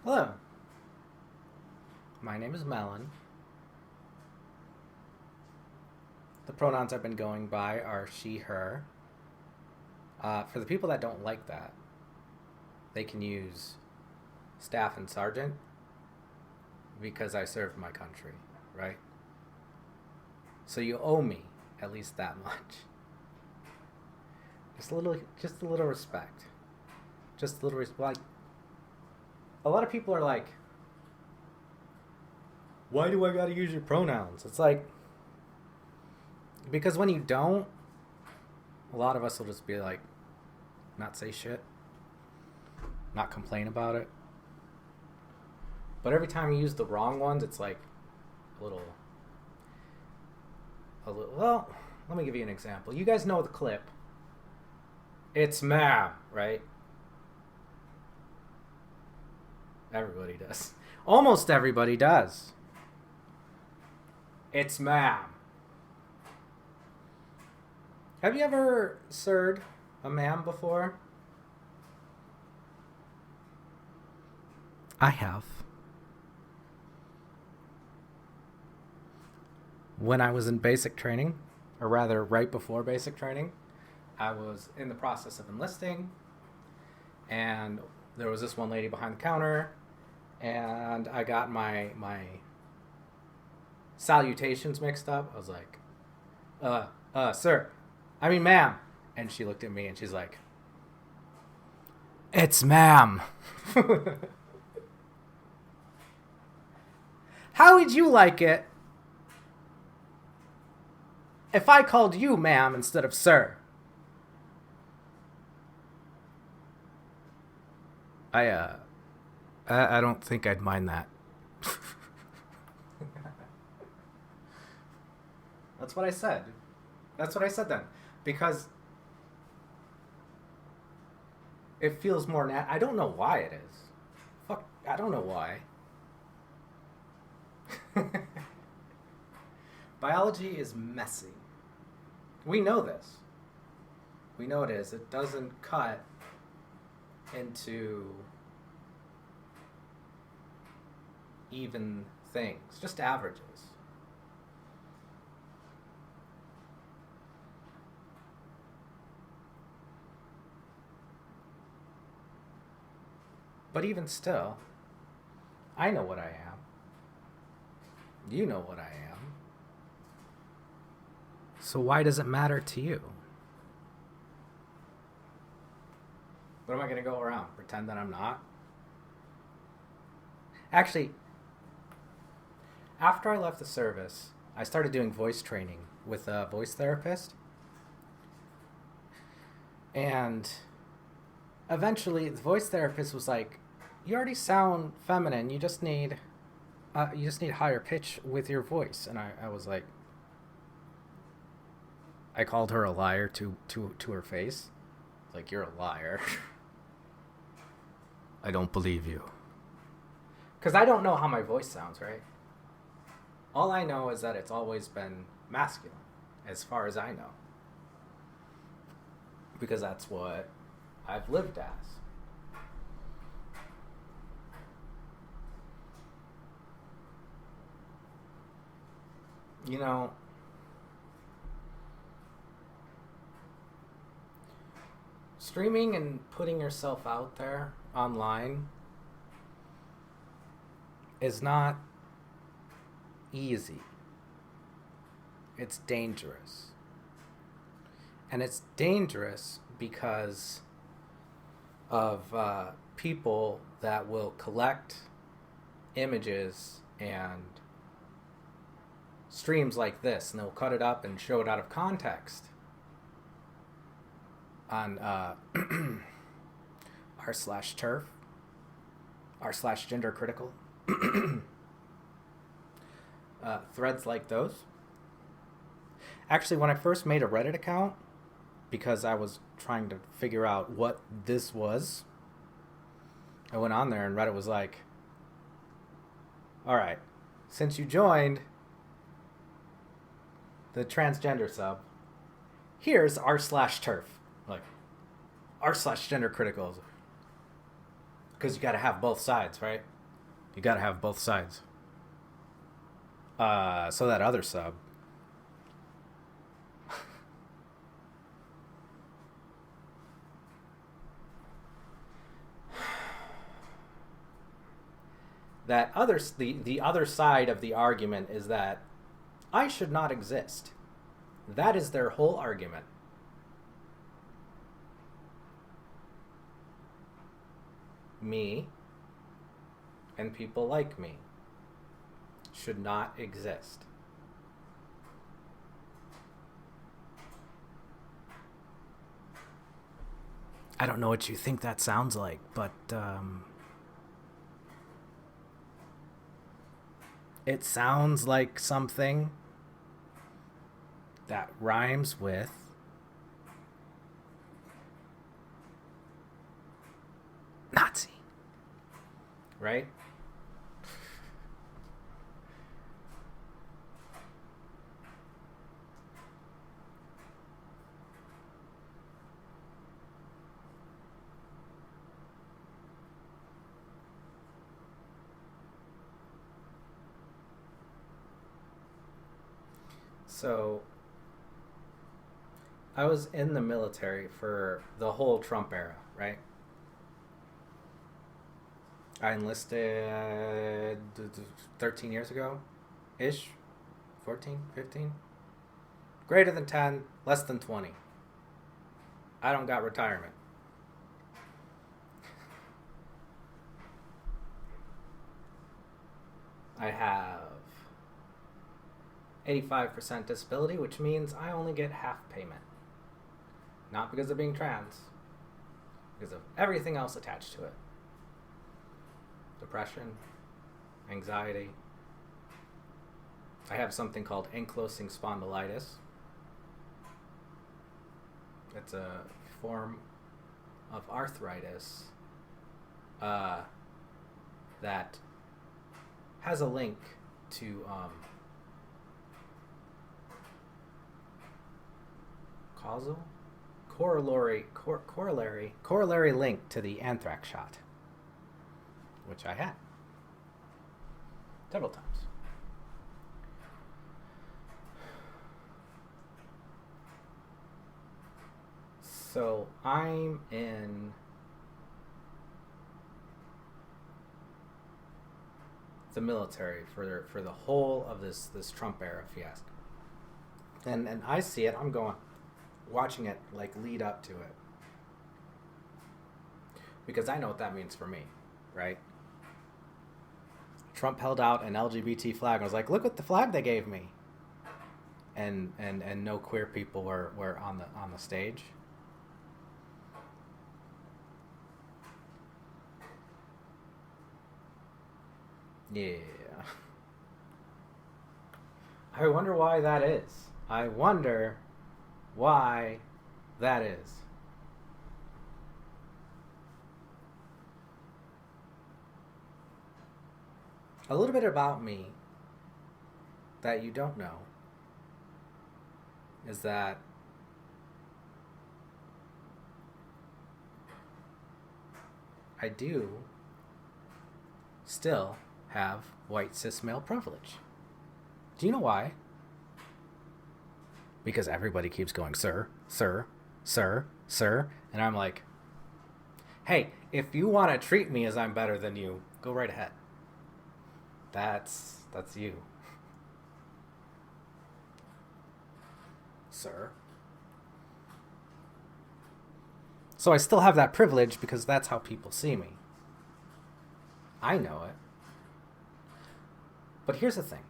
Hello, my name is Melin. The pronouns I've been going by are she, her. For the people that don't like that, they can use staff and sergeant because I served my country, right? So you owe me at least that much. Just a little respect. Just a little respect. Like, a lot of people are like, why do I gotta use your pronouns? It's like, because when you don't, a lot of us will just be like, not say shit, not complain about it. But every time you use the wrong ones, it's like a little. Well, let me give you an example. You guys know the clip. It's ma'am, right? Everybody does. Almost everybody does. It's ma'am. Have you ever sirred a ma'am before? I have. When I was in basic training, or rather right before basic training, I was in the process of enlisting, and there was this one lady behind the counter, and I got my salutations mixed up. I was like, sir, I mean ma'am. And she looked at me and she's like, it's ma'am. How would you like it if I called you ma'am instead of sir? I don't think I'd mind that. That's what I said. That's what I said then. Because it feels more I don't know why it is. Fuck, I don't know why. Biology is messy. We know this. We know it is. It doesn't cut into even things, just averages. But even still, I know what I am. You know what I am. So why does it matter to you? What am I going to go around? Pretend that I'm not? Actually, after I left the service, I started doing voice training with a voice therapist. And eventually, the voice therapist was like, you already sound feminine. You just need higher pitch with your voice. And I was like, I called her a liar to her face. Like, you're a liar. I don't believe you. Because I don't know how my voice sounds, right? All I know is that it's always been masculine, as far as I know. Because that's what I've lived as. You know, streaming and putting yourself out there online is not easy. It's dangerous. And it's dangerous because of people that will collect images and streams like this, and they'll cut it up and show it out of context on r/turf, r/gender critical, threads like those. Actually, when I first made a Reddit account, because I was trying to figure out what this was, I went on there and Reddit was like, all right, since you joined the transgender sub, here's r/turf. Like, r/gender critical. Because you got to have both sides, right? You gotta have both sides. So that other sub. The other side of the argument is that I should not exist. That is their whole argument. Me and people like me should not exist. I don't know what you think that sounds like, but it sounds like something that rhymes with Nazi. Right? So, I was in the military for the whole Trump era, right? I enlisted 13 years ago ish. 14, 15. Greater than 10, less than 20. I don't got retirement. I have 85% disability, which means I only get half payment. Not because of being trans, because of everything else attached to it. Depression, anxiety. I have something called ankylosing spondylitis. It's a form of arthritis that has a link to corollary link to the anthrax shot, which I had several times. So I'm in the military for the whole of this Trump era fiasco, and I see it. I'm going, watching it like lead up to it, because I know what that means for me, right? Trump held out an LGBT flag. And I was like, look what the flag they gave me, and no queer people were on the stage. Yeah. I wonder why that is. I wonder why that is. A little bit about me that you don't know is that I do still have white cis male privilege. Do you know why? Because everybody keeps going, sir, sir, sir, sir. And I'm like, hey, if you want to treat me as I'm better than you, go right ahead. That's you. Sir. So I still have that privilege because that's how people see me. I know it. But here's the thing.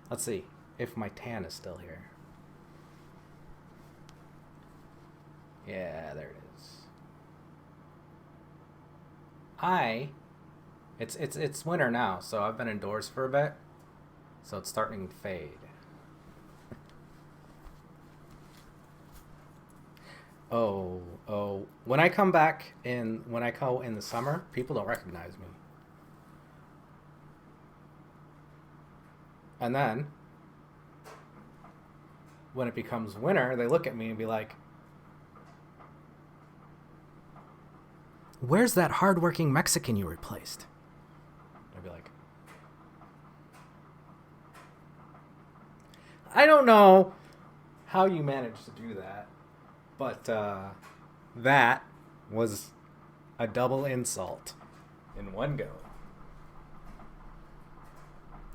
Let's see if my tan is still here. Yeah, there it is. It's winter now, so I've been indoors for a bit. So it's starting to fade. Oh. When I go in the summer, people don't recognize me. And then, when it becomes winter, they look at me and be like, where's that hardworking Mexican you replaced? I'd be like, I don't know how you managed to do that, but that was a double insult in one go.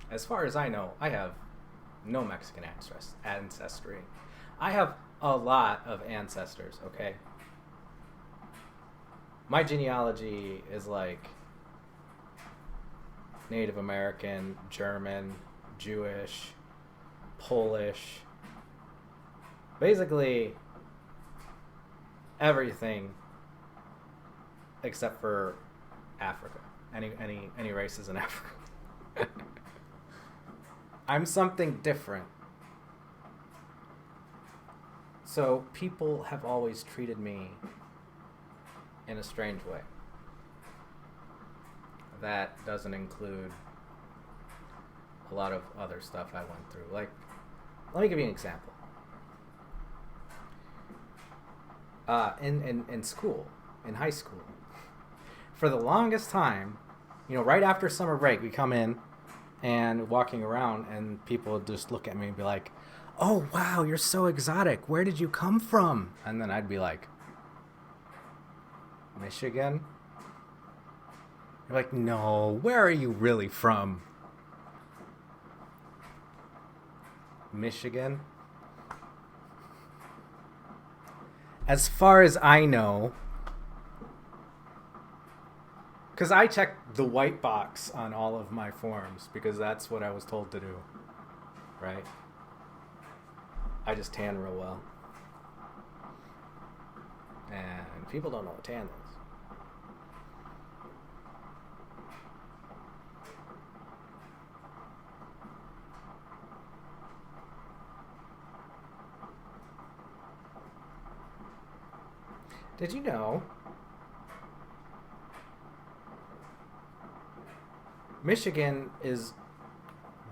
As far as I know, I have no Mexican ancestry. I have a lot of ancestors, okay? My genealogy is like Native American, German, Jewish, Polish. Basically everything except for Africa. Any races in Africa. I'm something different. So people have always treated me in a strange way. That doesn't include a lot of other stuff I went through. Like, let me give you an example. In school, in high school, for the longest time, right after summer break, we come in and walking around, and people would just look at me and be like, "Oh, wow, you're so exotic. Where did you come from?" And then I'd be like, "Michigan?" They're like, "No, where are you really from?" Michigan? As far as I know, because I checked the white box on all of my forms because that's what I was told to do, right? I just tan real well. And people don't know what tan is. Did you know Michigan is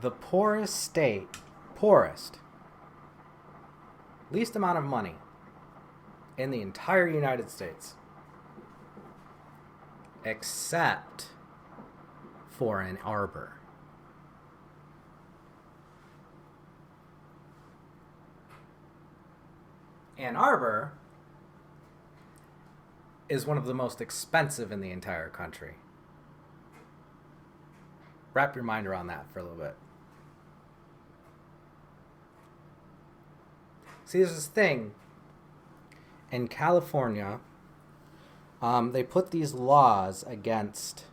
the poorest, least amount of money in the entire United States, except for Ann Arbor. Ann Arbor is one of the most expensive in the entire country. Wrap your mind around that for a little bit. See, there's this thing in California. They put these laws against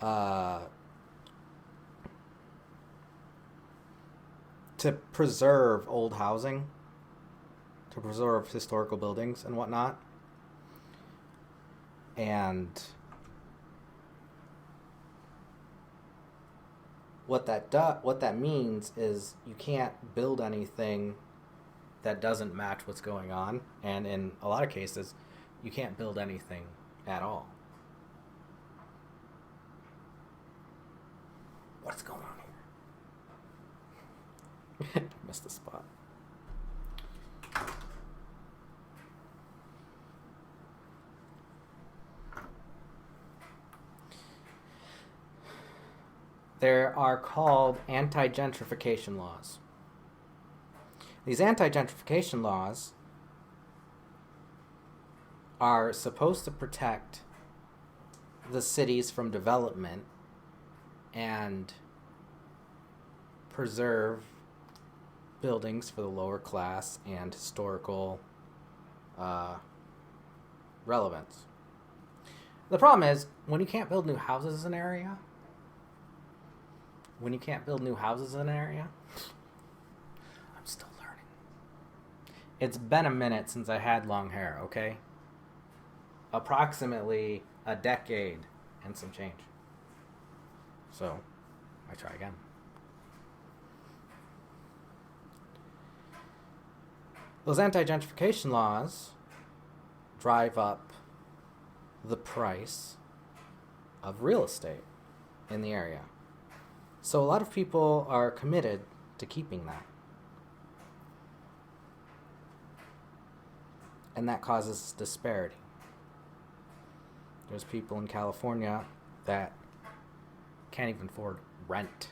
to preserve old housing, to preserve historical buildings and whatnot. And what that means is you can't build anything that doesn't match what's going on, and in a lot of cases, you can't build anything at all. What's going on here? Missed the spot. There are called anti-gentrification laws. These anti-gentrification laws are supposed to protect the cities from development and preserve buildings for the lower class and historical relevance. The problem is, when you can't build new houses in an area, I'm still learning. It's been a minute since I had long hair, okay? Approximately a decade and some change. So, I try again. Those anti-gentrification laws drive up the price of real estate in the area. So a lot of people are committed to keeping that. And that causes disparity. There's people in California that can't even afford rent.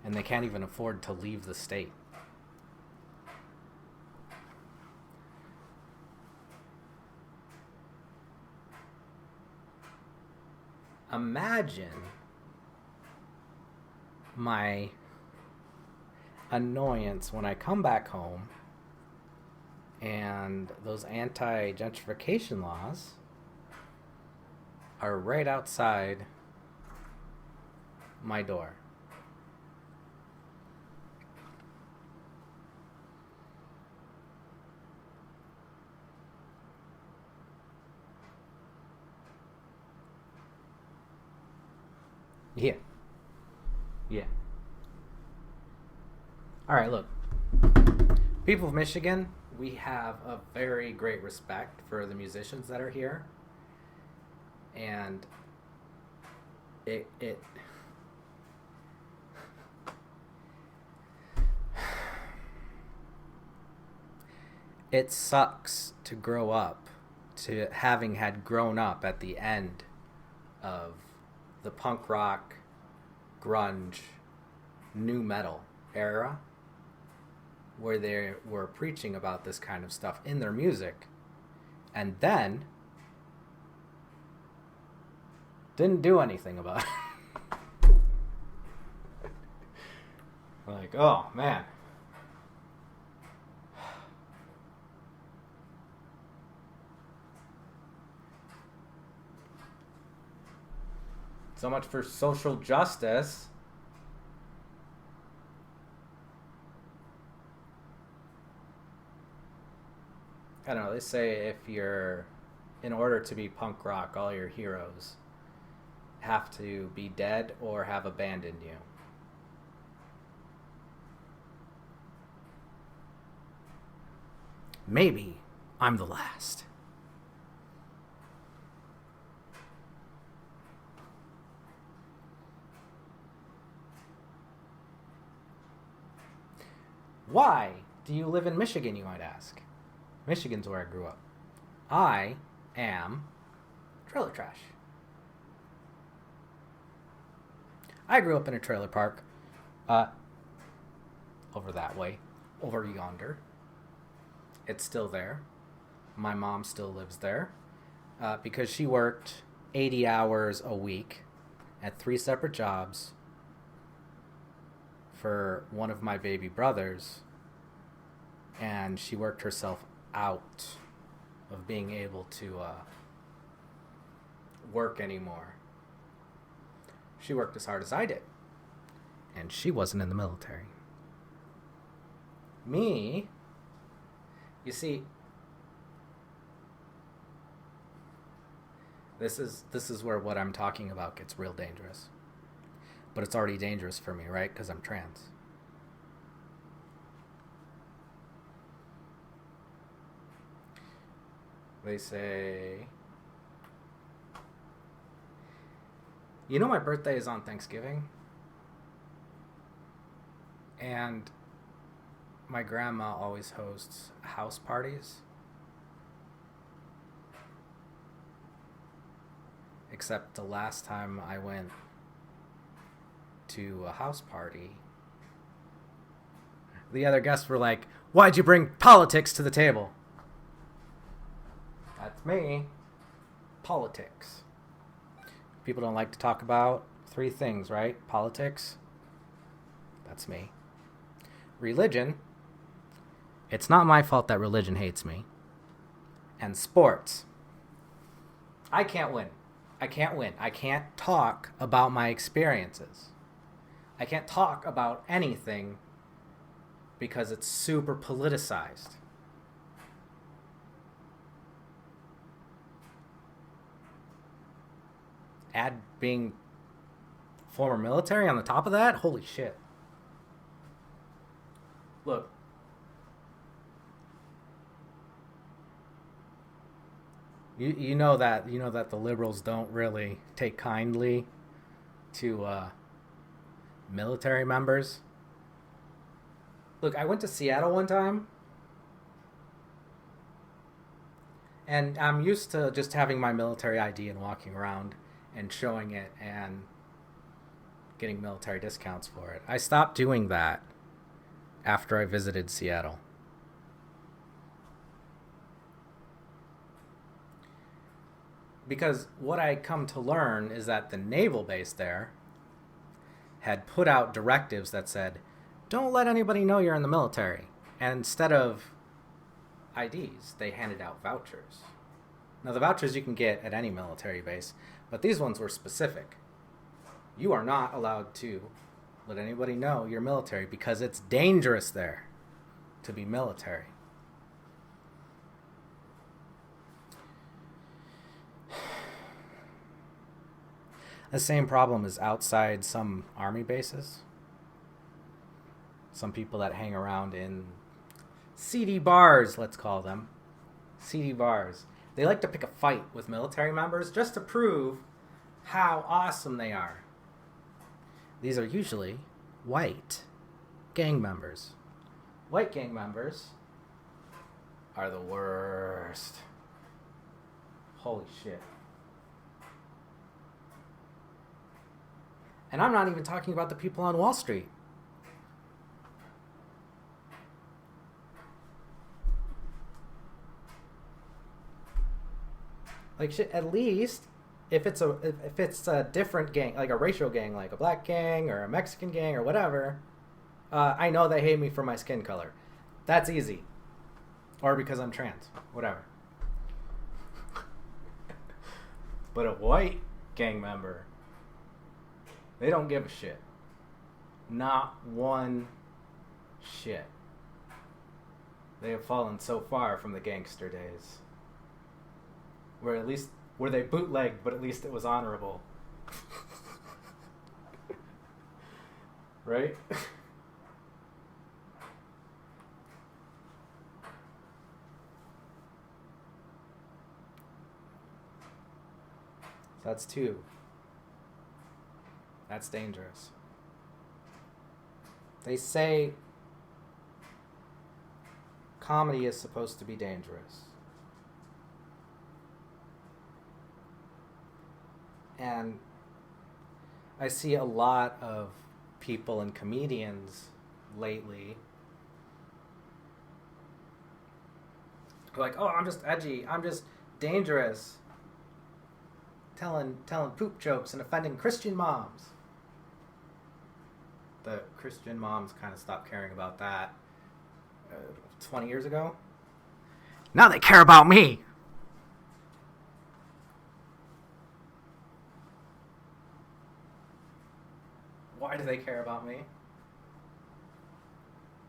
And they can't even afford to leave the state. Imagine my annoyance when I come back home and those anti-gentrification laws are right outside my door. Yeah. Yeah. All right, look. People of Michigan, we have a very great respect for the musicians that are here. And it it sucks to grow up to having had grown up at the end of the punk rock, grunge, nu metal era, where they were preaching about this kind of stuff in their music, and then didn't do anything about it. Like, oh man. So much for social justice. I don't know, they say if you're, in order to be punk rock, all your heroes have to be dead or have abandoned you. Maybe I'm the last. Why do you live in Michigan, you might ask? Michigan's where I grew up. I am trailer trash. I grew up in a trailer park over that way, over yonder. It's still there. My mom still lives there because she worked 80 hours a week at 3 separate jobs for one of my baby brothers, and she worked herself out of being able to work anymore. She worked as hard as I did, and she wasn't in the military. Me, you see, this is where what I'm talking about gets real dangerous. But it's already dangerous for me, right? Because I'm trans. They say, you know, my birthday is on Thanksgiving. And my grandma always hosts house parties. Except the last time I went to a house party, the other guests were like, "Why'd you bring politics to the table?" That's me. Politics. People don't like to talk about 3 things, right? Politics. That's me. Religion. It's not my fault that religion hates me. And sports. I can't win. I can't talk about my experiences. I can't talk about anything because it's super politicized. Add being former military on the top of that? Holy shit. Look. You know that the liberals don't really take kindly to military members. Look, I went to Seattle one time, And I'm used to just having my military ID and walking around and showing it and getting military discounts for it. I stopped doing that after I visited Seattle. Because what I come to learn is that the naval base there had put out directives that said, don't let anybody know you're in the military. And instead of IDs, they handed out vouchers. Now, the vouchers you can get at any military base, but these ones were specific. You are not allowed to let anybody know you're military because it's dangerous there to be military. The same problem is outside some army bases. Some people that hang around in seedy bars, let's call them. Seedy bars. They like to pick a fight with military members just to prove how awesome they are. These are usually white gang members. White gang members are the worst. Holy shit. And I'm not even talking about the people on Wall Street. Like shit, at least if it's a different gang, like a racial gang, like a black gang or a Mexican gang or whatever, I know they hate me for my skin color. That's easy. Or because I'm trans. Whatever. But a white gang member, they don't give a shit. Not one shit. They have fallen so far from the gangster days. Where they bootlegged, but at least it was honorable. Right? That's two. That's dangerous. They say comedy is supposed to be dangerous. And I see a lot of people and comedians lately who are like, oh, I'm just edgy, I'm just dangerous, telling poop jokes and offending Christian moms. The Christian moms kind of stopped caring about that 20 years ago. Now they care about me. Why do they care about me?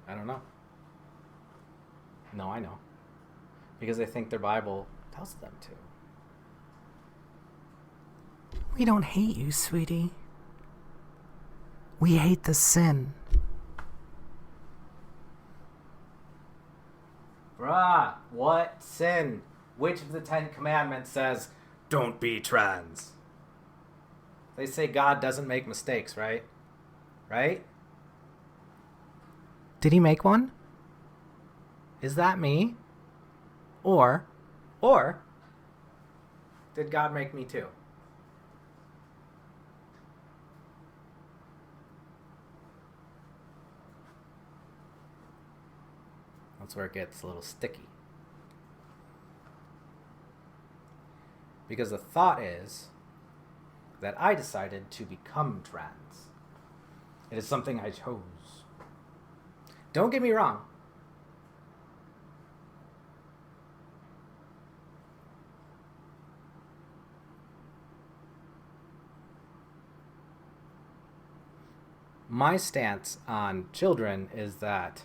I don't know. No, I know. Because they think their Bible tells them to. We don't hate you, sweetie. We hate the sin. Bruh, what sin? Which of the 10 Commandments says, don't be trans? They say God doesn't make mistakes, right? Right? Did he make one? Is that me? Or did God make me too? That's where it gets a little sticky. Because the thought is that I decided to become trans. It is something I chose. Don't get me wrong. My stance on children is that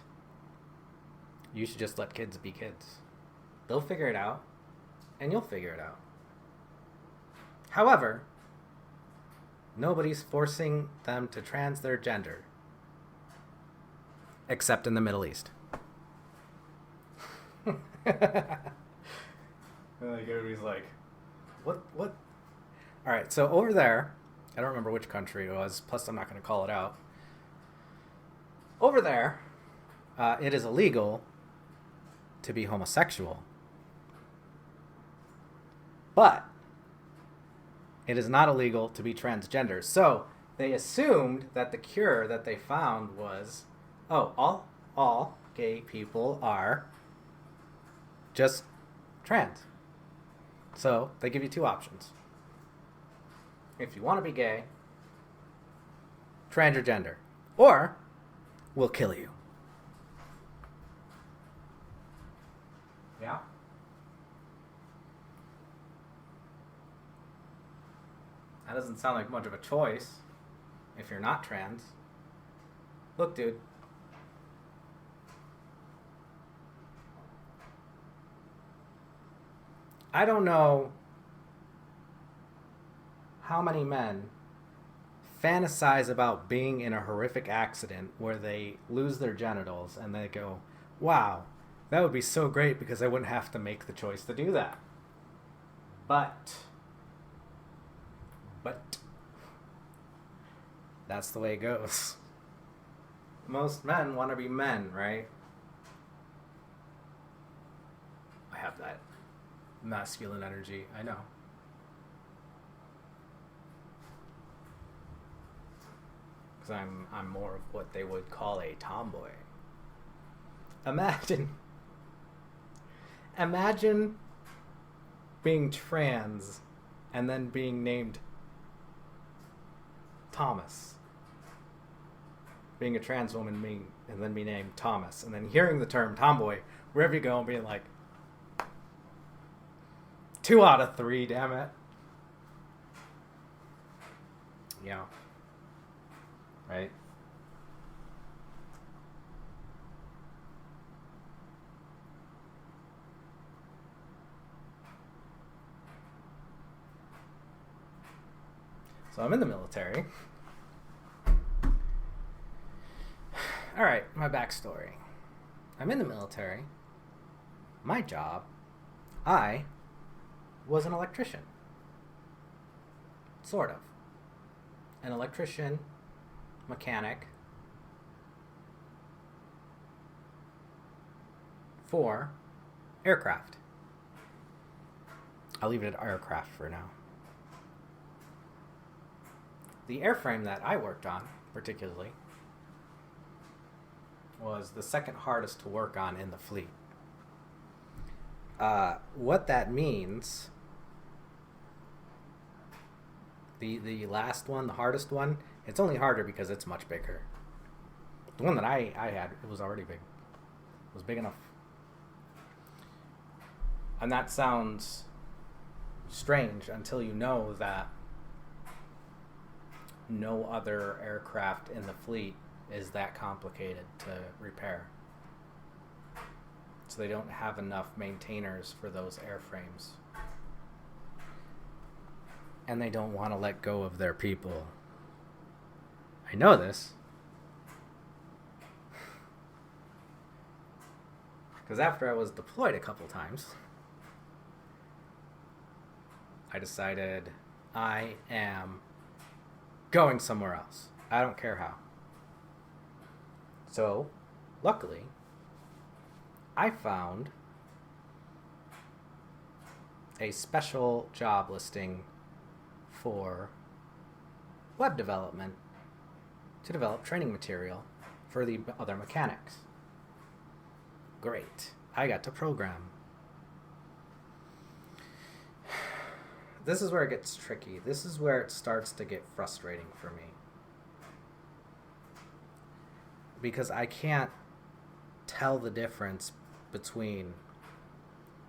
you should just let kids be kids. They'll figure it out, and you'll figure it out. However, nobody's forcing them to trans their gender. Except in the Middle East. Like everybody's like, what? Alright, so over there, I don't remember which country it was, plus I'm not going to call it out. Over there, it is illegal to be homosexual. But it is not illegal to be transgender. So they assumed that the cure that they found was, oh, all gay people are just trans. So they give you two options. If you want to be gay, trans or gender, or we'll kill you. Yeah. That doesn't sound like much of a choice if you're not trans. Look, dude. I don't know how many men fantasize about being in a horrific accident where they lose their genitals and they go, wow, that would be so great because I wouldn't have to make the choice to do that. But that's the way it goes. Most men want to be men, right? I have that masculine energy, I know. Because I'm more of what they would call a tomboy. Imagine being trans and then being named Thomas. Being a trans woman and then be named Thomas. And then hearing the term tomboy wherever you go and being like, 2 out of 3, damn it. Yeah. Right? So I'm in the military. All right, my backstory. I'm in the military. My job, I was an electrician. Sort of. An electrician, mechanic, for aircraft. I'll leave it at aircraft for now. The airframe that I worked on, particularly, was the second hardest to work on in the fleet. What that means, the last one, the hardest one, it's only harder because it's much bigger. The one that I had, it was already big. It was big enough. And that sounds strange until you know that no other aircraft in the fleet is that complicated to repair. So they don't have enough maintainers for those airframes. And they don't want to let go of their people. I know this. Because after I was deployed a couple times, I decided I am going somewhere else. I don't care how. So, luckily, I found a special job listing for web development to develop training material for the other mechanics. Great. I got to program. This is where it gets tricky. This is where it starts to get frustrating for me. Because I can't tell the difference between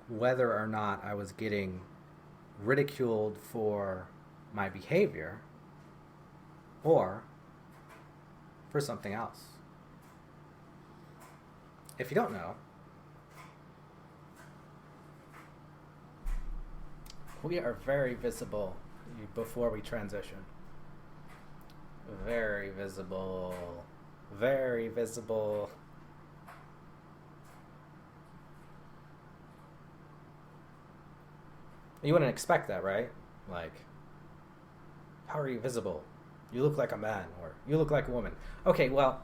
whether or not I was getting ridiculed for my behavior or for something else. If you don't know, we are very visible before we transition. Very visible. Very visible. You wouldn't expect that, right? Like, how are you visible? You look like a man, or you look like a woman. Okay, well,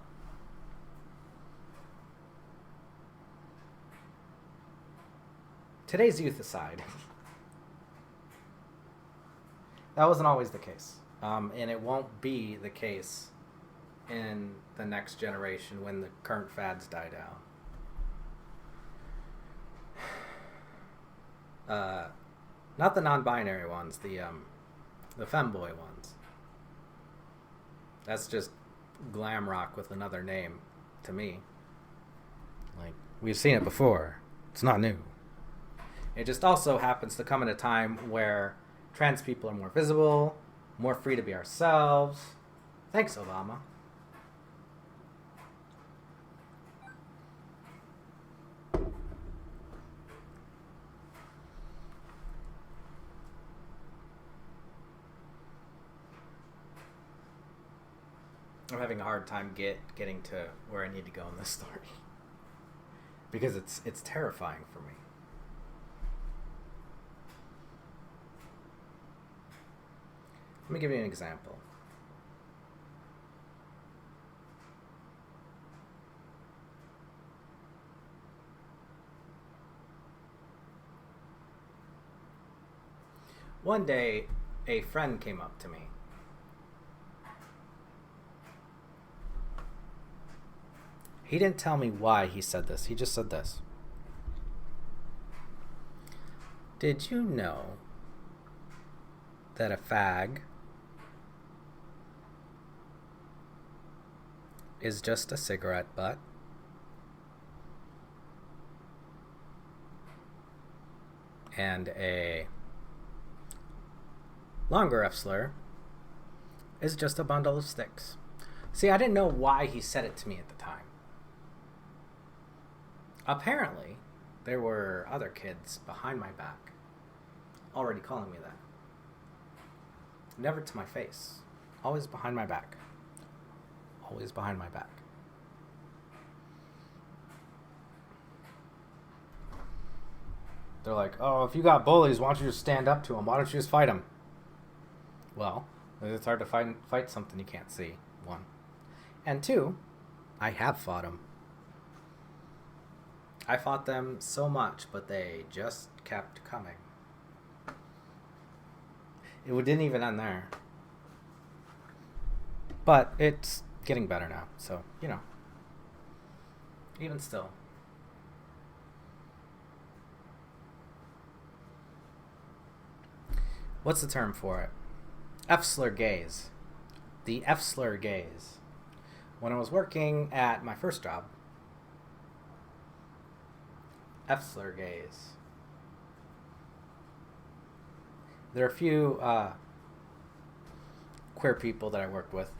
today's youth aside, That wasn't always the case. And it won't be the case in the next generation when the current fads die down. Not the non-binary ones, the femboy ones. That's just glam rock with another name to me. Like, we've seen it before. It's not new. It just also happens to come at a time where trans people are more visible, more free to be ourselves. Thanks, Obama. I'm having a hard time getting to where I need to go in this story. Because it's terrifying for me. Let me give you an example. One day, a friend came up to me. He didn't tell me why he said this. He just said this. Did you know that a fag is just a cigarette butt? And a longer F slur is just a bundle of sticks. See, I didn't know why he said it to me at the time. Apparently, there were other kids behind my back already calling me that. Never to my face. Always behind my back. Always behind my back. They're like, oh, if you got bullies, why don't you just stand up to them? Why don't you just fight them? Well, it's hard to fight something you can't see, one. And two, I have fought them. I fought them so much, but they just kept coming. It didn't even end there. But it's getting better now, so, you know. Even still. What's the term for it? F-slur gaze. The F-slur gaze. When I was working at my first job, F-slur gaze. There are a few queer people that I worked with.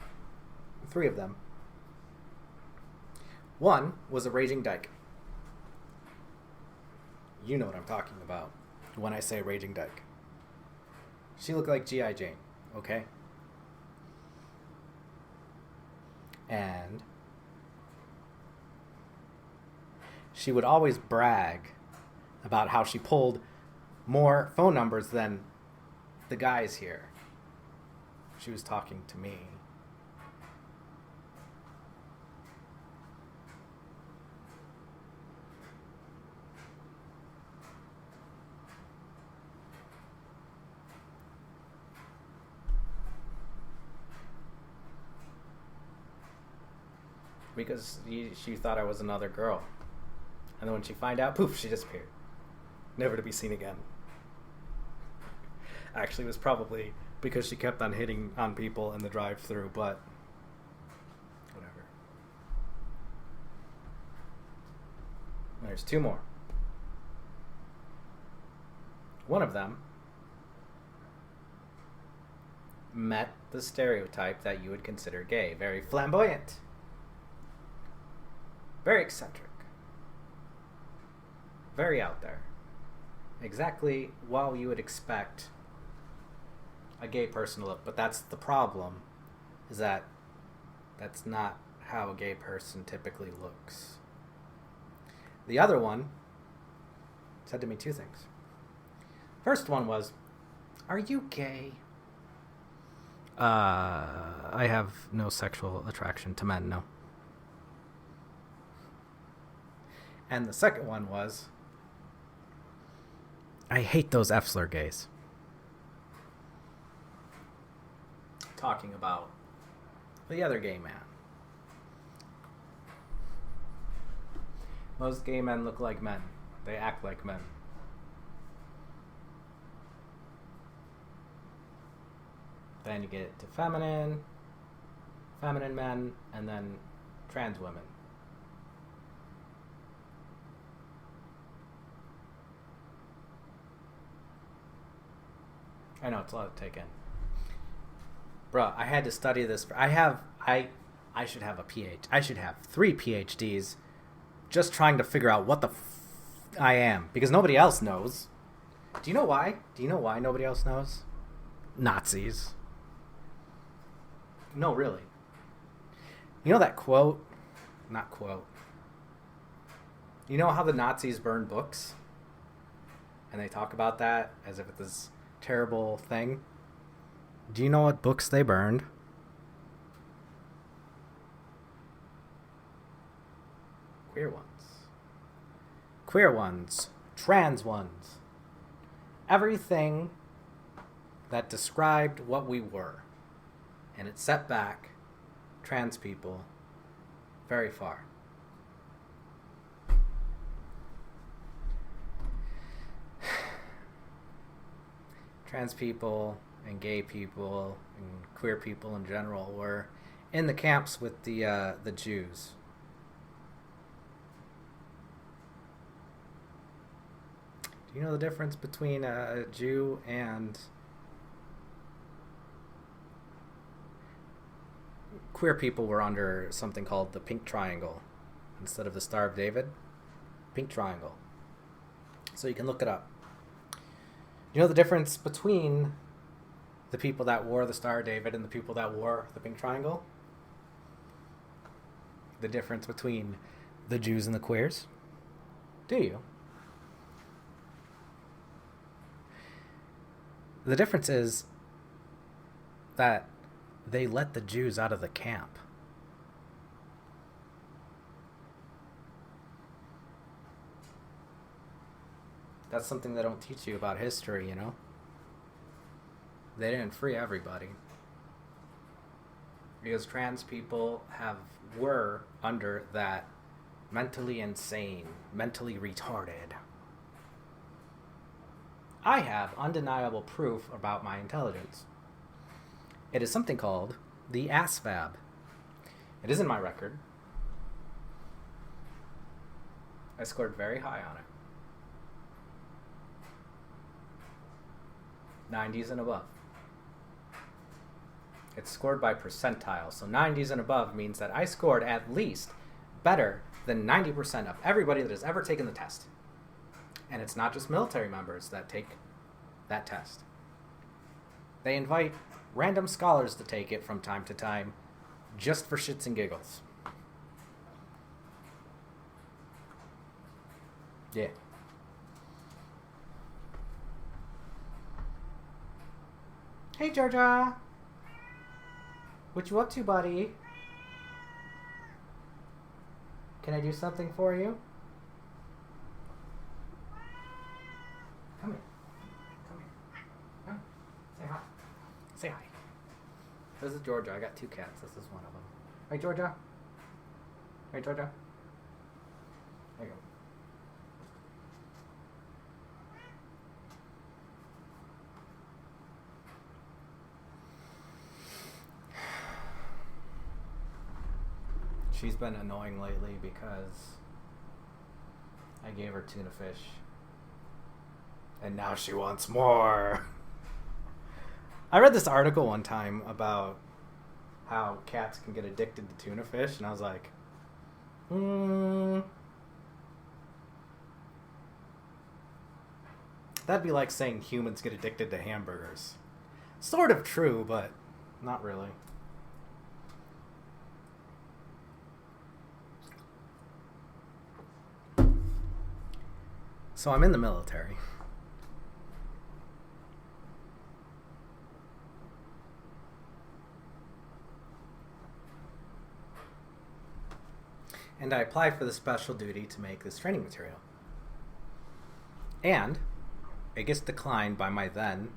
3 of them. One was a raging dyke. You know what I'm talking about when I say raging dyke. She looked like G.I. Jane, okay? And she would always brag about how she pulled more phone numbers than the guys here. She was talking to me. Because she thought I was another girl. And then when she found out, poof, she disappeared. Never to be seen again. Actually, it was probably because she kept on hitting on people in the drive-thru, but whatever. There's 2 more. One of them met the stereotype that you would consider gay. Very flamboyant. Very eccentric. Very out there. Exactly what you would expect a gay person to look. But that's the problem, is that that's not how a gay person typically looks. The other one said to me 2 things. First one was, "Are you gay?" I have no sexual attraction to men, no. And the second one was, "I hate those F-slur gays." talking about the other gay man. Most gay men look like men. They act like men. Then you get to feminine men, and then trans women. I know, it's a lot to take in. Bruh, I had to study this. I should have a PhD. I should have 3 PhDs just trying to figure out what the I am. Because nobody else knows. Do you know why? Do you know why nobody else knows? Nazis. No, really. You know that quote? Not quote. You know how the Nazis burned books? And they talk about that as if it's this terrible thing. Do you know what books they burned? Queer ones. Queer ones. Trans ones. Everything that described what we were. And it set back trans people very far. Trans people and gay people and queer people in general were in the camps with the Jews. Do you know the difference between a Jew and queer people? Were under something called the Pink Triangle instead of the Star of David? Pink Triangle. So you can look it up. You know the difference between the people that wore the Star of David and the people that wore the Pink Triangle? The difference between the Jews and the queers? Do you? The difference is that they let the Jews out of the camp. That's something they don't teach you about history, you know? They didn't free everybody. Because trans people were under that mentally insane, mentally retarded. I have undeniable proof about my intelligence. It is something called the ASVAB. It is in my record. I scored very high on it. 90s and above. It's scored by percentile, so 90s and above means that I scored at least better than 90% of everybody that has ever taken the test. And it's not just military members that take that test. They invite random scholars to take it from time to time, just for shits and giggles. Yeah. Hey, Georgia. What you up to, buddy? Can I do something for you? Come here. Come here. Come. Say hi. Say hi. This is Georgia. I got 2 cats. This is one of them. Hey, Georgia. Hey, Georgia. There you go. She's been annoying lately because I gave her tuna fish. And now she wants more. I read this article one time about how cats can get addicted to tuna fish, and I was like, that'd be like saying humans get addicted to hamburgers. Sort of true, but not really. So I'm in the military. And I applied for the special duty to make this training material. And it gets declined by my then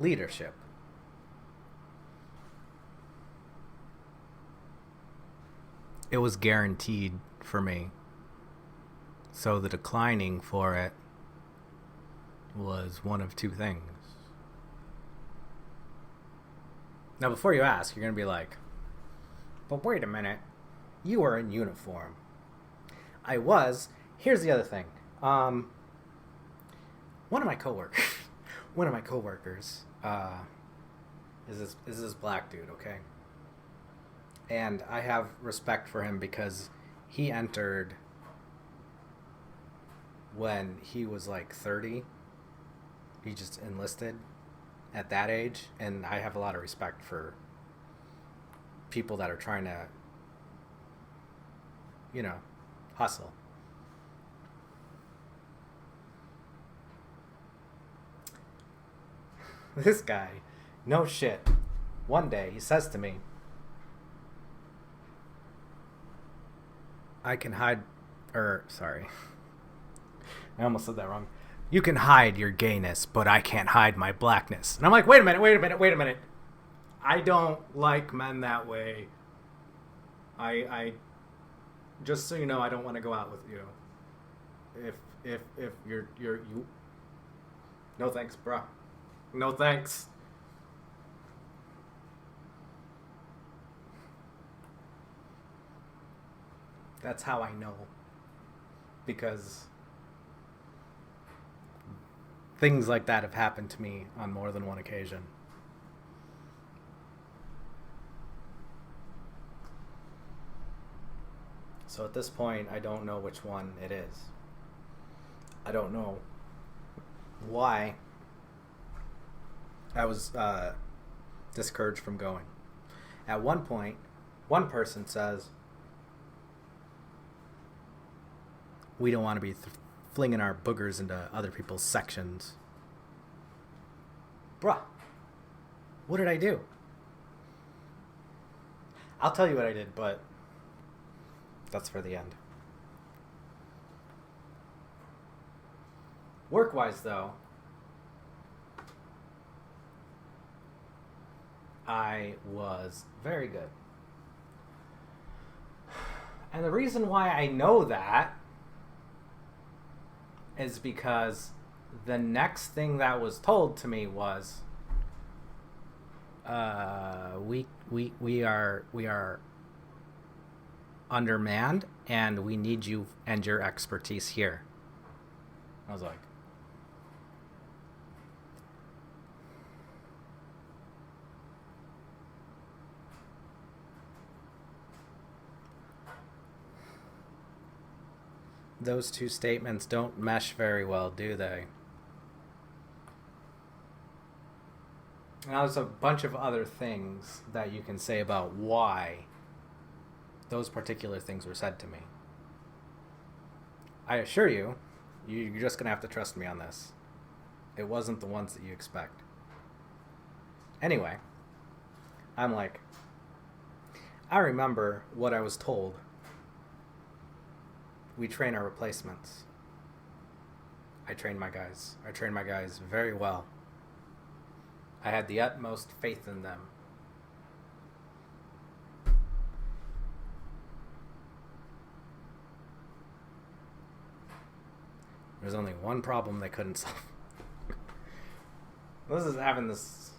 leadership. it was guaranteed for me. So the declining for it was one of two things. Now, before you ask, you're going to be like, but wait a minute. You were in uniform. I was. Here's the other thing. One of my coworkers is this black dude, okay? And I have respect for him because he entered when he was like 30. He just enlisted at that age, and I have a lot of respect for people that are trying to, hustle. This guy, no shit, one day he says to me, I almost said that wrong. You can hide your gayness, but I can't hide my blackness. And I'm like, wait a minute. I don't like men that way. I just so you know, I don't want to go out with you. If you're you. No thanks, bro. No thanks. That's how I know. Because things like that have happened to me on more than one occasion. So at this point, I don't know which one it is. I don't know why I was discouraged from going. At one point, one person says, we don't want to be flinging our boogers into other people's sections. Bruh, what did I do? I'll tell you what I did, but that's for the end. Work-wise, though, I was very good. And the reason why I know that is because the next thing that was told to me was, we are undermanned, and we need you and your expertise here. I was like, those two statements don't mesh very well, do they? Now, there's a bunch of other things that you can say about why those particular things were said to me. I assure you, you're just going to have to trust me on this. It wasn't the ones that you expect. Anyway, I'm like, I remember what I was told. We train our replacements. I train my guys very well. I had the utmost faith in them. There's only one problem they couldn't solve. This is having this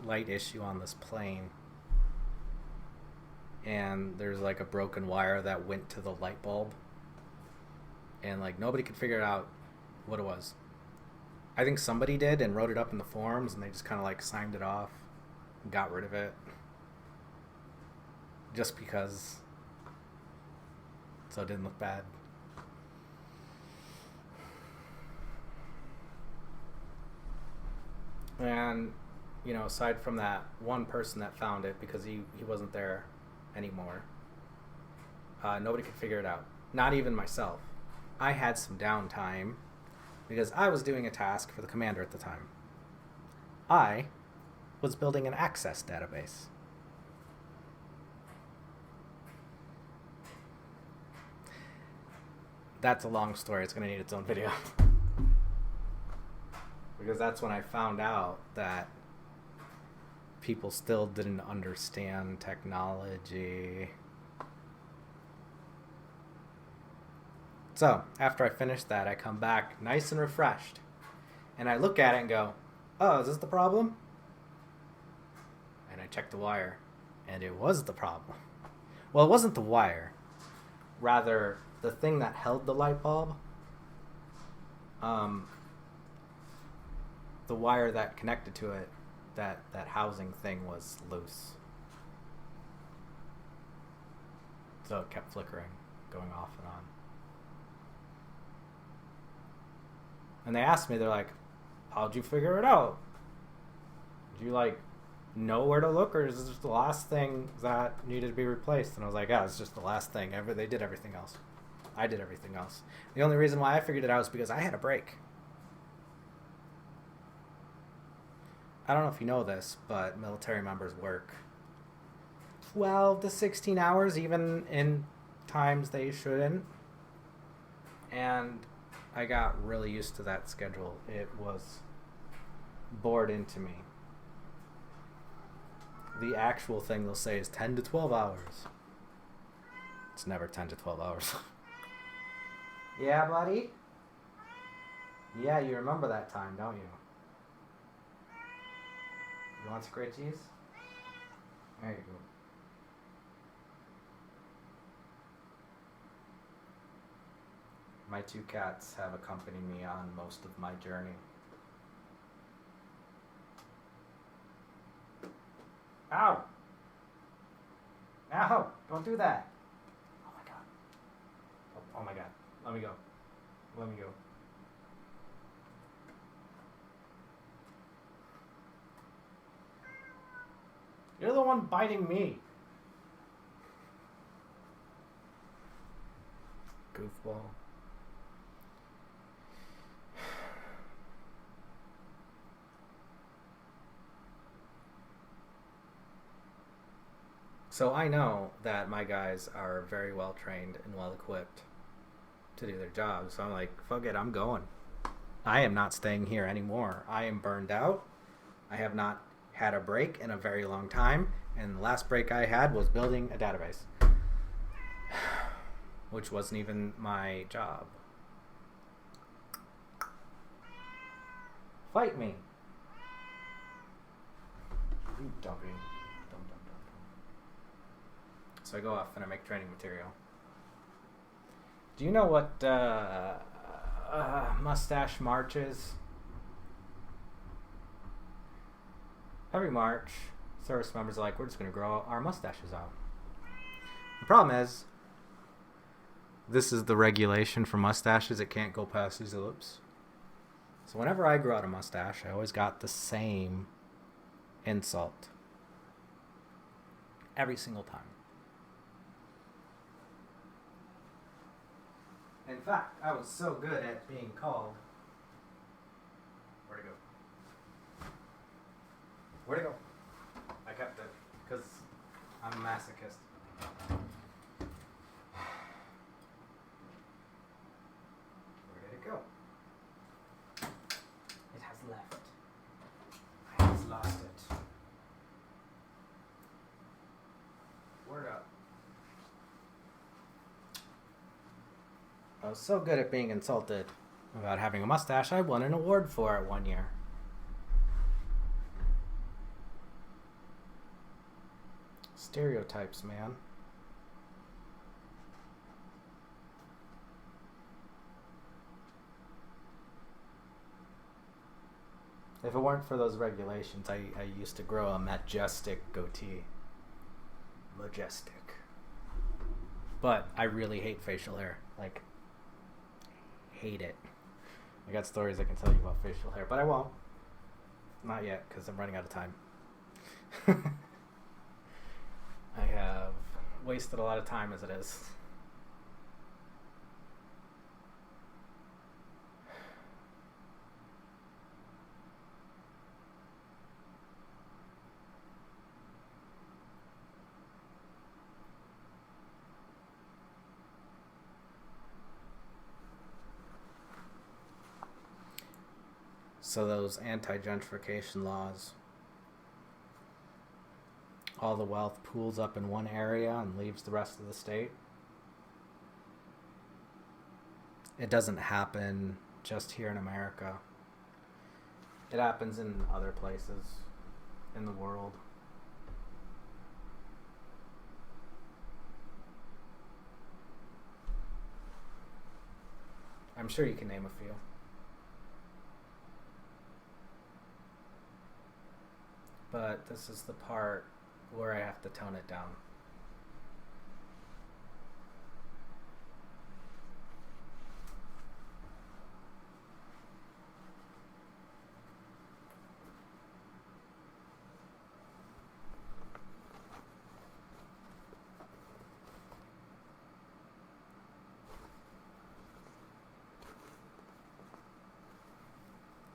light issue on this plane. And there's like a broken wire that went to the light bulb. And like nobody could figure out what it was. I think somebody did and wrote it up in the forums, and they just kind of like signed it off and got rid of it. Just because. So it didn't look bad. And, aside from that one person that found it, because he wasn't there anymore, nobody could figure it out. Not even myself. I had some downtime because I was doing a task for the commander at the time. I was building an access database. That's a long story. It's going to need its own video. Because that's when I found out that people still didn't understand technology. So, after I finish that, I come back nice and refreshed. And I look at it and go, oh, is this the problem? And I check the wire. And it was the problem. Well, it wasn't the wire. Rather, the thing that held the light bulb, the wire that connected to it, that housing thing was loose. So it kept flickering, going off and on. And they asked me, they're like, how'd you figure it out? Did you, like, know where to look, or is this just the last thing that needed to be replaced? And I was like, yeah, it's just the last thing. They did everything else. I did everything else. The only reason why I figured it out was because I had a break. I don't know if you know this, but military members work 12 to 16 hours, even in times they shouldn't. And I got really used to that schedule. It was bored into me. The actual thing they'll say is 10 to 12 hours. It's never 10 to 12 hours. Yeah, buddy? Yeah, you remember that time, don't you? You want some great cheese? There you go. My 2 cats have accompanied me on most of my journey. Ow! Ow! Don't do that! Oh my god. Oh my god. Let me go. Let me go. You're the one biting me. Goofball. So I know that my guys are very well trained and well equipped to do their jobs. So I'm like, fuck it, I'm going. I am not staying here anymore. I am burned out. I have not had a break in a very long time. And the last break I had was building a database, which wasn't even my job. Fight me. You dumpy. So I go off and I make training material. Do you know what Mustache March is? Every March, service members are like, we're just going to grow our mustaches out. The problem is, this is the regulation for mustaches. It can't go past these lips. So whenever I grow out a mustache, I always got the same insult. Every single time. In fact, I was so good at being called. Where'd it go? Where'd it go? I kept it because I'm a masochist. Where did it go? It has left. I have lost it. Word up. I was so good at being insulted about having a mustache, I won an award for it one year. Stereotypes, man. If it weren't for those regulations, I used to grow a majestic goatee. Majestic. But I really hate facial hair. Like, hate it. I got stories I can tell you about facial hair, but I won't. Not yet, because I'm running out of time. I have wasted a lot of time as it is. So those anti-gentrification laws, all the wealth pools up in one area and leaves the rest of the state. it doesn't happen just here in America. It happens in other places in the world. I'm sure you can name a few. But this is the part where I have to tone it down.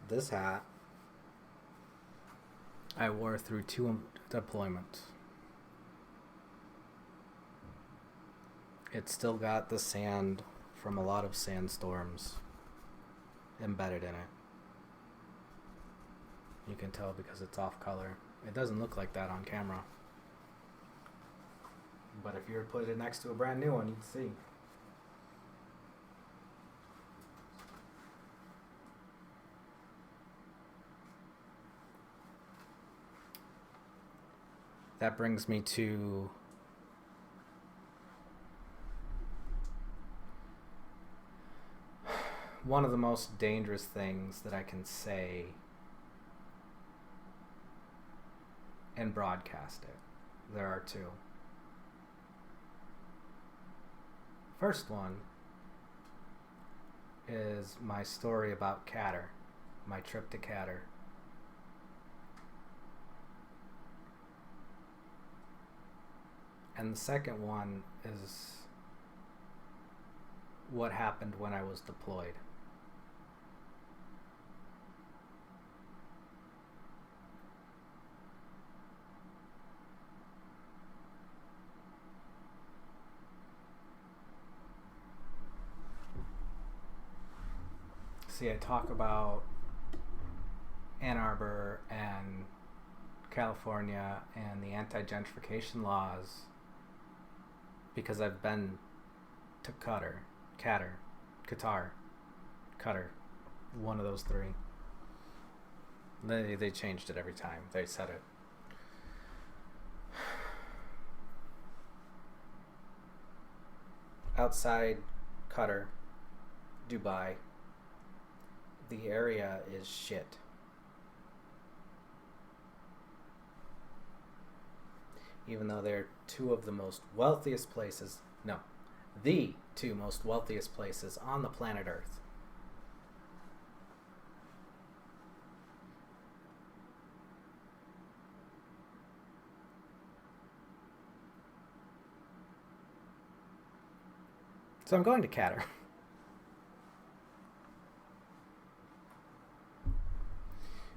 This hat I wore through 2 deployments. It's still got the sand from a lot of sandstorms embedded in it. You can tell because it's off color. It doesn't look like that on camera. But if you were to put it next to a brand new one, you'd see. That brings me to one of the most dangerous things that I can say and broadcast it. There are two. First one is my story about Catter, my trip to Catter. And the second one is what happened when I was deployed. See, I talk about Ann Arbor and California and the anti-gentrification laws because I've been to Qatar, one of those three. They changed it every time they said it. Outside Qatar, Dubai, the area is shit. Even though they're two of the most wealthiest places, the two most wealthiest places on the planet Earth. So I'm going to Qatar.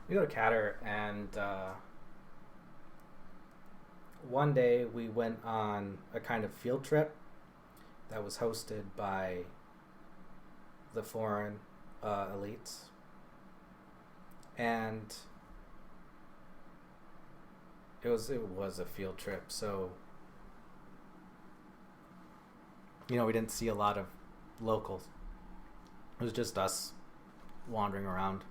We go to Qatar, and one day we went on a kind of field trip that was hosted by the foreign elites. And it was a field trip, so we didn't see a lot of locals. It was just us wandering around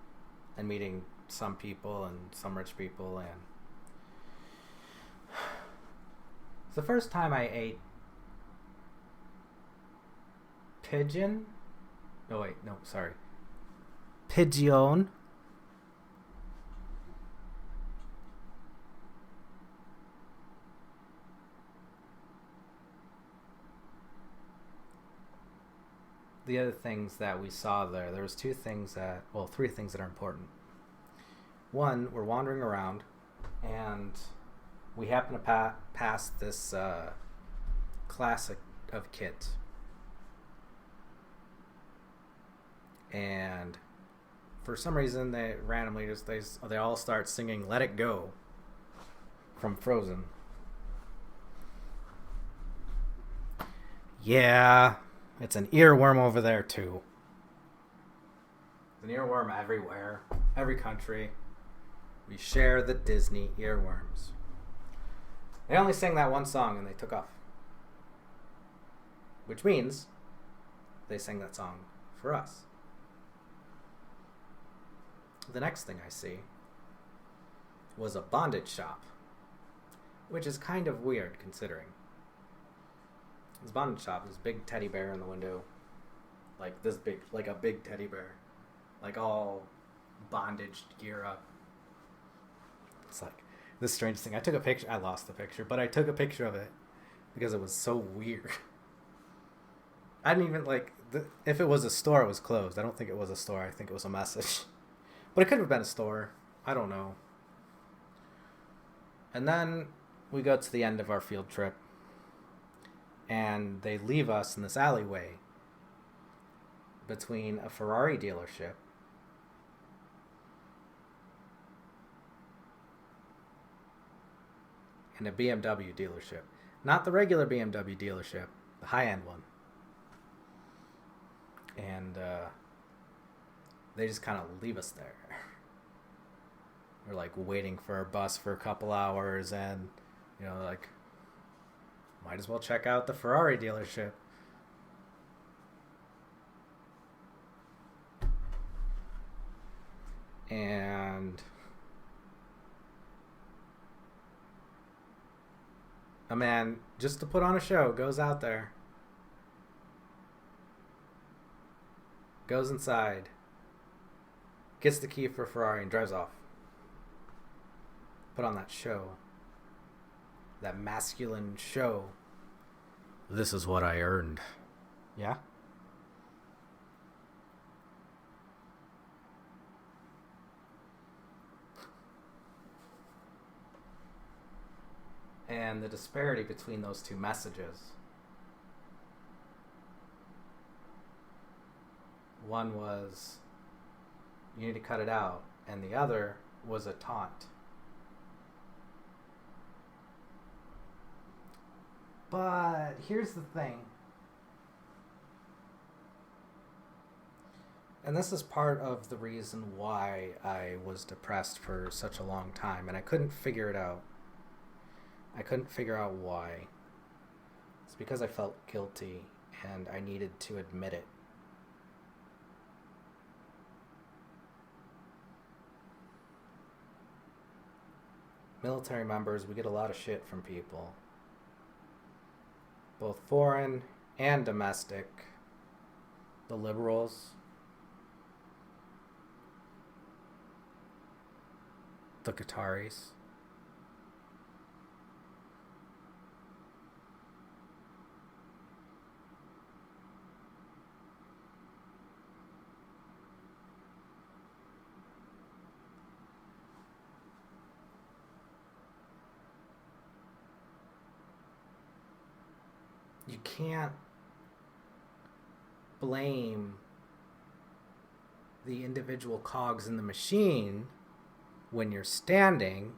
and meeting some people and some rich people, and it's the first time I ate pigeon. Pigeon. The other things that we saw there was three things that are important. One, we're wandering around, and we happen to pass this classic of Kit. And for some reason, they randomly they all start singing "Let It Go" from Frozen. Yeah, it's an earworm over there too. It's an earworm everywhere, every country. We share the Disney earworms. They only sang that one song and they took off. Which means they sang that song for us. The next thing I see was a bondage shop, which is kind of weird considering. This bondage shop, this big teddy bear in the window, like this big, like a big teddy bear, like all bondaged gear up. It's like this strange thing. I took a picture. I lost the picture, but I took a picture of it because it was so weird. I didn't even if it was a store, it was closed. I don't think it was a store. I think it was a message. But it could have been a store. I don't know. And then we go to the end of our field trip. And they leave us in this alleyway between a Ferrari dealership and a BMW dealership. Not the regular BMW dealership, the high-end one. And they just kind of leave us there. We're like waiting for a bus for a couple hours, and like, might as well check out the Ferrari dealership. And a man, just to put on a show, goes out there, goes inside, gets the key for Ferrari, and drives off. Put on that show. That masculine show. This is what I earned. Yeah? And the disparity between those two messages. One was, you need to cut it out, and the other was a taunt. But here's the thing. And this is part of the reason why I was depressed for such a long time, and I couldn't figure it out. I couldn't figure out why. It's because I felt guilty, and I needed to admit it. Military members, we get a lot of shit from people. Both foreign and domestic. The liberals. The Qataris. You can't blame the individual cogs in the machine when you're standing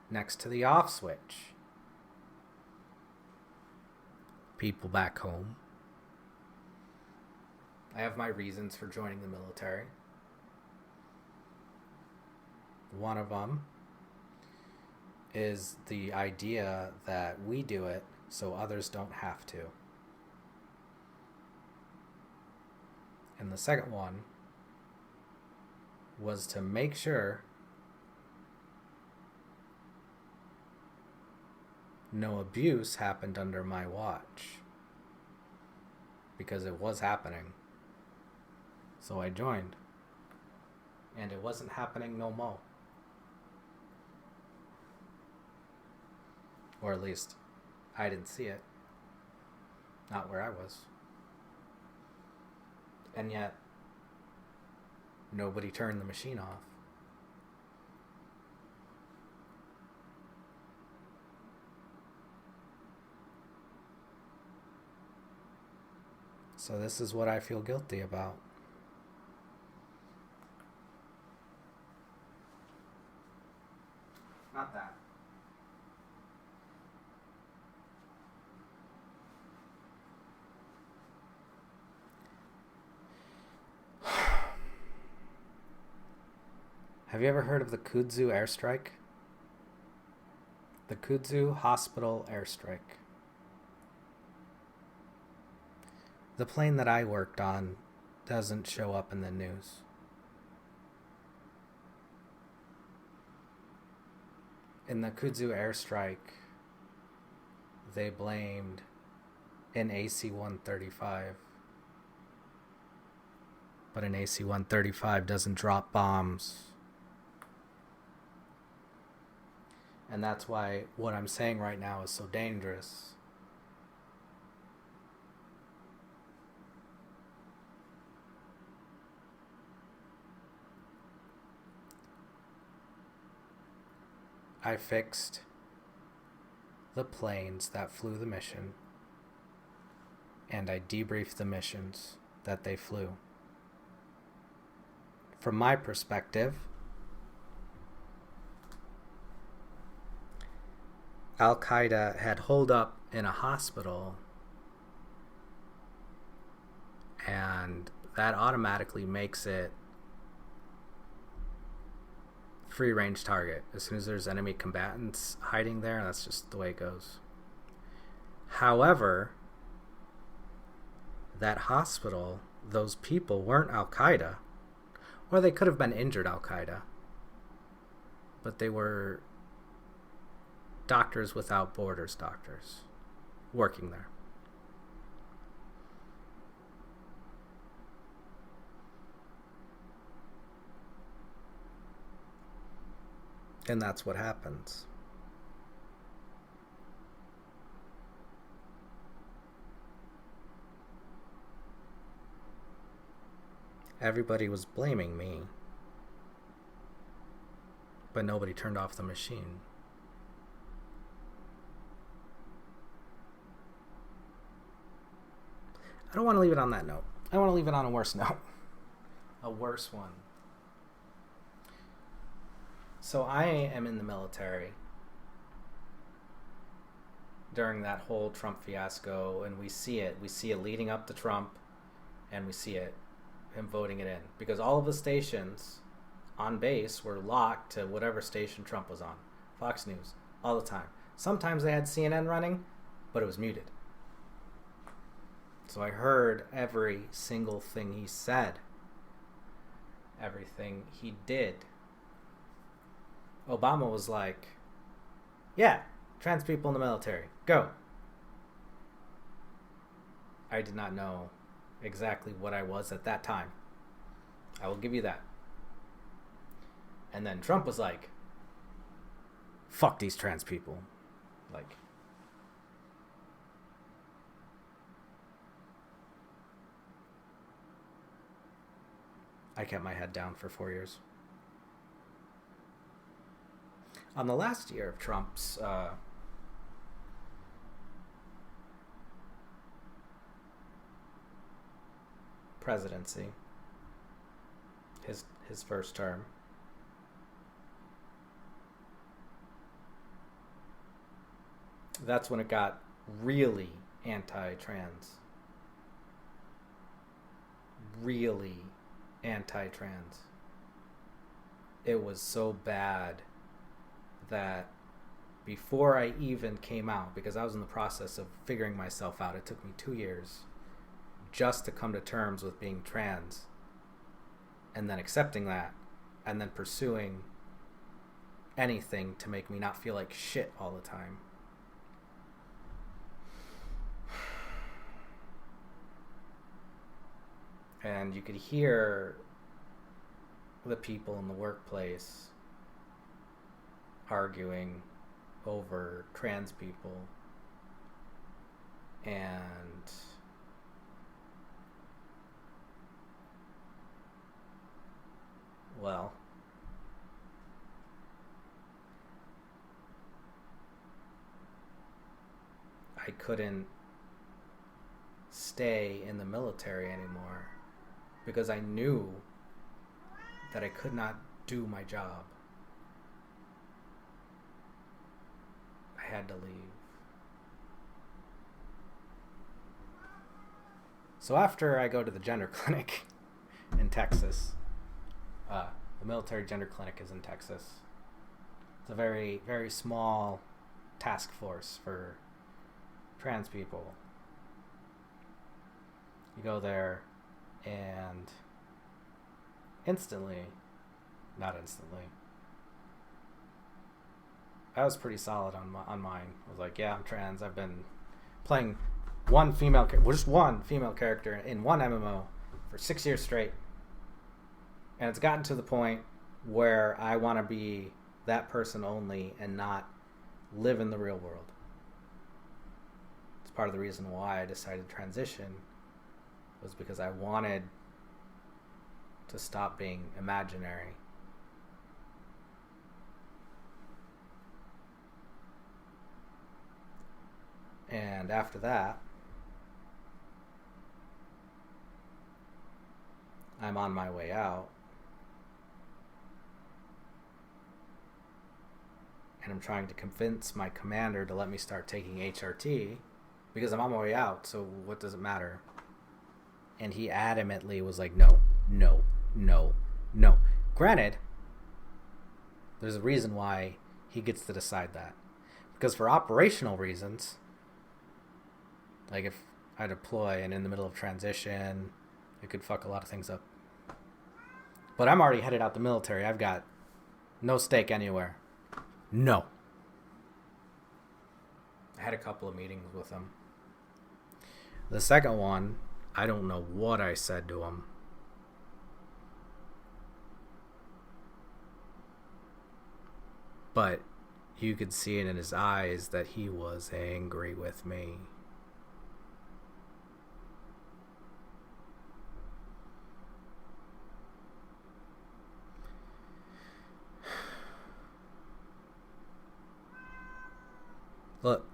next to the off switch. People back home. I have my reasons for joining the military. One of them is the idea that we do it so others don't have to. And the second one was to make sure no abuse happened under my watch. Because it was happening. So I joined. And it wasn't happening no more. Or at least I didn't see it. Not where I was. And yet, nobody turned the machine off. So this is what I feel guilty about. Not that. Have you ever heard of the Kudzu airstrike? The Kudzu Hospital airstrike. The plane that I worked on doesn't show up in the news. In the Kudzu airstrike, they blamed an AC-135. But an AC-135 doesn't drop bombs. And that's why what I'm saying right now is so dangerous. I fixed the planes that flew the mission, and I debriefed the missions that they flew. From my perspective, Al-Qaeda had holed up in a hospital, and that automatically makes it free range target. As soon as there's enemy combatants hiding there, that's just the way it goes. However, that hospital, those people weren't Al-Qaeda, or they could have been injured Al-Qaeda, but they were Doctors Without Borders doctors working there. And that's what happens. Everybody was blaming me, but nobody turned off the machine. I don't want to leave it on that note. I want to leave it on a worse note. A worse one. So I am in the military during that whole Trump fiasco, and we see it. We see it leading up to Trump, and we see it, him voting it in. Because all of the stations on base were locked to whatever station Trump was on. Fox News, all the time. Sometimes they had CNN running, but it was muted. So I heard every single thing he said, everything he did. Obama was like, yeah, trans people in the military, go. I did not know exactly what I was at that time. I will give you that. And then Trump was like, fuck these trans people. Like, I kept my head down for 4 years. On the last year of Trump's presidency, his first term, that's when it got really anti-trans. Really anti-trans. It was so bad that before I even came out, because I was in the process of figuring myself out, it took me 2 years just to come to terms with being trans, and then accepting that, and then pursuing anything to make me not feel like shit all the time. And you could hear the people in the workplace arguing over trans people, and well, I couldn't stay in the military anymore because I knew that I could not do my job. I had to leave. So after I go to the gender clinic in Texas, the military gender clinic is in Texas. It's a very, very small task force for trans people. You go there, And not instantly, I was pretty solid on mine. I was like, yeah, I'm trans. I've been playing just one female character in one MMO for 6 years straight. And it's gotten to the point where I want to be that person only and not live in the real world. It's part of the reason why I decided to transition, was because I wanted to stop being imaginary. And after that, I'm on my way out. And I'm trying to convince my commander to let me start taking HRT because I'm on my way out, so what does it matter? And he adamantly was like, no, no, no, no. Granted, there's a reason why he gets to decide that. Because for operational reasons, like if I deploy and in the middle of transition, it could fuck a lot of things up. But I'm already headed out the military. I've got no stake anywhere. No. I had a couple of meetings with him. The second one, I don't know what I said to him. But you could see it in his eyes that he was angry with me. Look,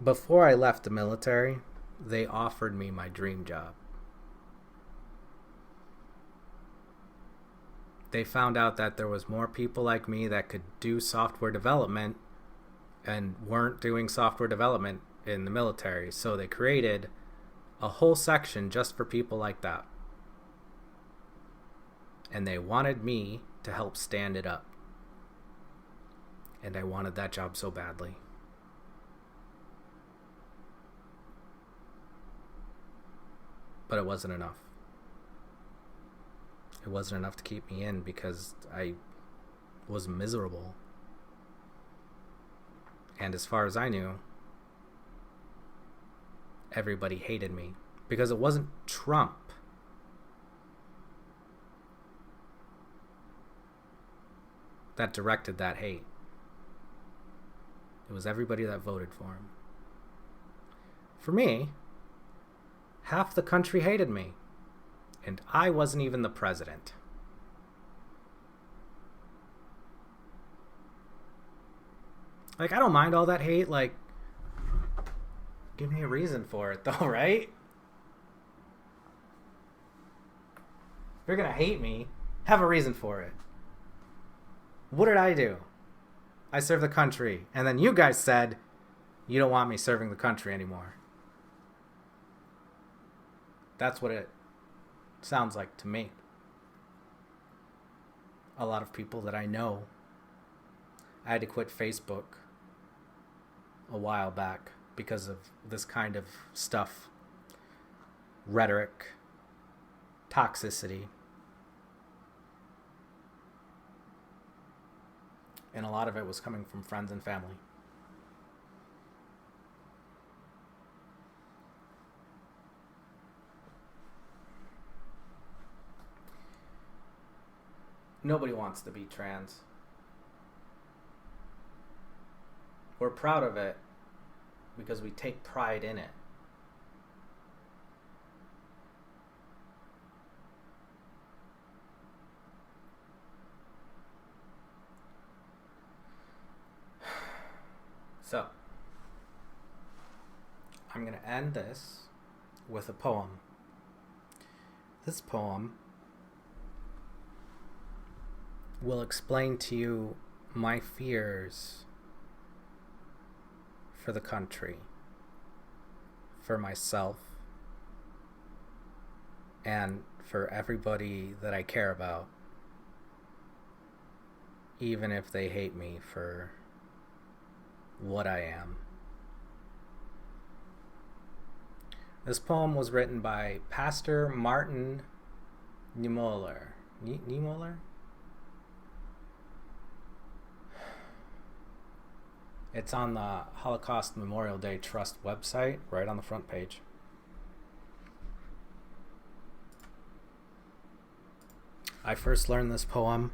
before I left the military, they offered me my dream job. They found out that there was more people like me that could do software development and weren't doing software development in the military. So they created a whole section just for people like that. And they wanted me to help stand it up. And I wanted that job so badly. But it wasn't enough. It wasn't enough to keep me in because I was miserable. And as far as I knew, everybody hated me because it wasn't Trump that directed that hate. It was everybody that voted for him. For me, half the country hated me. And I wasn't even the president. Like, I don't mind all that hate. Like, give me a reason for it, though, right? If you're gonna hate me, have a reason for it. What did I do? I serve the country. And then you guys said you don't want me serving the country anymore. That's what it sounds like to me. A lot of people that I know, I had to quit Facebook a while back because of this kind of stuff. Rhetoric, toxicity. And a lot of it was coming from friends and family. Nobody wants to be trans. We're proud of it because we take pride in it. So, I'm going to end this with a poem. This poem will explain to you my fears for the country, for myself, and for everybody that I care about, even if they hate me for what I am. This poem was written by Pastor Martin Niemöller. Niemöller? It's on the Holocaust Memorial Day Trust website, right on the front page. I first learned this poem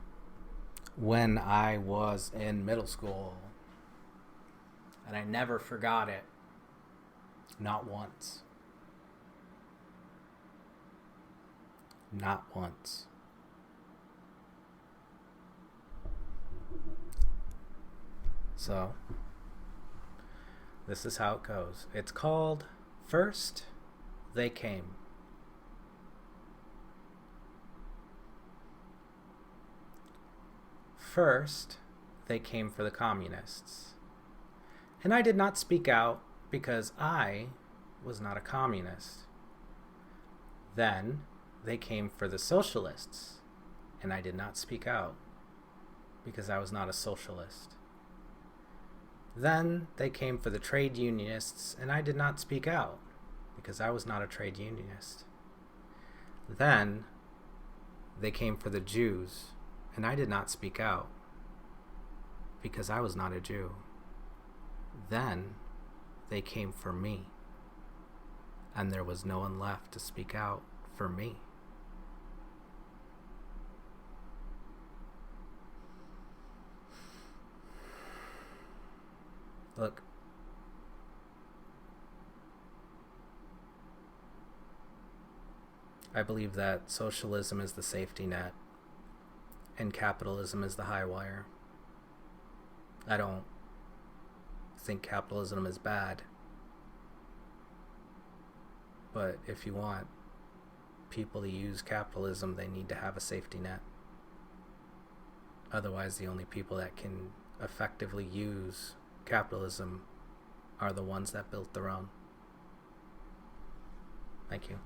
when I was in middle school, and I never forgot it. Not once. Not once. So, this is how it goes. It's called First They Came. First, they came for the communists. And I did not speak out because I was not a communist. Then, they came for the socialists. And I did not speak out because I was not a socialist. Then they came for the trade unionists, and I did not speak out because I was not a trade unionist. Then they came for the Jews, and I did not speak out because I was not a Jew. Then they came for me, and there was no one left to speak out for me. Look, I believe that socialism is the safety net and capitalism is the high wire. I don't think capitalism is bad, but if you want people to use capitalism, they need to have a safety net. Otherwise, the only people that can effectively use capitalism are the ones that built their own. Thank you.